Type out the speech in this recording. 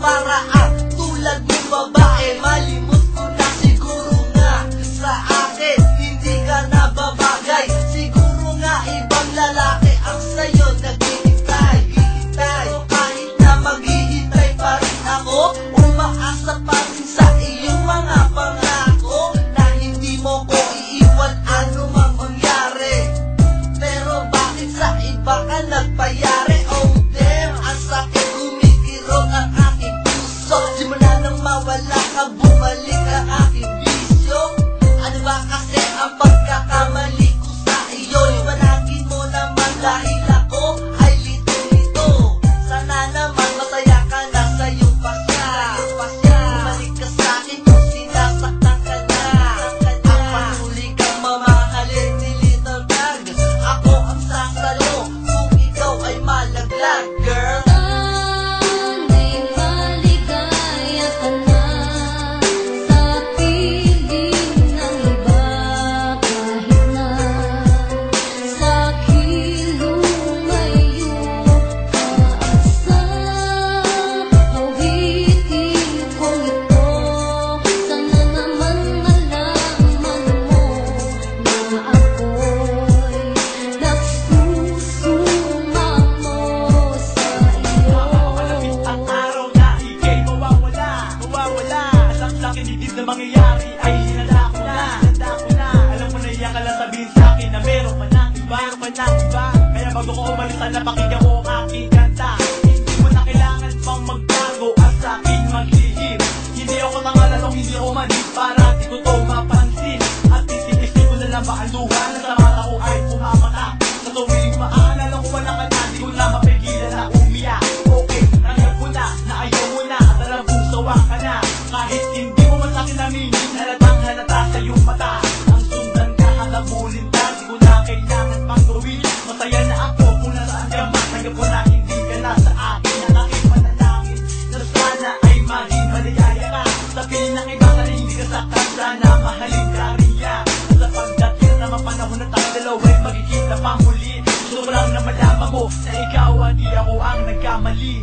paraan tulad mong babae. Malimot ko na siguro nga sa akin hindi ka na babagay. Siguro nga ibang lalaki ang sa'yo naghihintay. Pero kahit na maghihintay pa rin ako, umaasa pa rin sa iyong mga pangako na hindi mo ko iiwan ano mang mangyari. Pero bakit sa iba ka nagpayari? Oh damn, ang sakit kumikirot ang aking puso. Simula nang mawala ka, bumalik ang aking bisyo. Ano ba kasi ang pagkakamali ko sa iyo? Liwanagin mo naman dahil ako ay lito-lito. Sana naman masaya ka na sa iyong pasya. Bumalik ka sa akin kung sinasaktan ka na. Ang patuloy kang mamahalin ni Little Bag. Ako ang sasalo kung ikaw ay malaglag, girl. Sana'y maligaya ka na sa piling ng iba, kahit na sa kilumayo ka at sa awitin kong ito. Sana naman malaman mo na ako'y nagsusumamo sa iyo. Malapit ang araw na ika'y mawawala. Alam sa akin hindi na mangyayari ay hinanda ko na. Alam mo na iyan ka lang sabihin sa akin na meron pa ng iba. Kaya bago ko umalis sana pakinggan mo ang aking kanta. Hindi mo na kailangan pang magbago at sa akin maglihim. Hindi ako nangalalong, hindi ako manis para di ko to mapansin. At isip-isip ko na lang ba ang luha na sa mata ko ay pumamata. Sa tuwing maaalala ko wala ka na, di ko na mapigilan na umiyak. Okay, tanggap ko na ayaw mo na at alam kong sawa ka na. Kahit hindi mo man sa'kin aminin, halatang halata sa iyong mata. Ang sundan ka, halabulin ka, di ko na kailangan pang gawin. Masaya na ako kung nasaan ka man, tanggap ko na hindi ka na sa akin. Ang aking panalangin na sana ay maging maligaya ka. Sa piling ng iba ka rin hindi ka saktan, sana mahalin ka rin yan. Sa pagdating na mapanahon na tayo dalawa'y magkikita pang muli. Gusto ko lang na malaman mo na ikaw hindi ako ang nagkamali.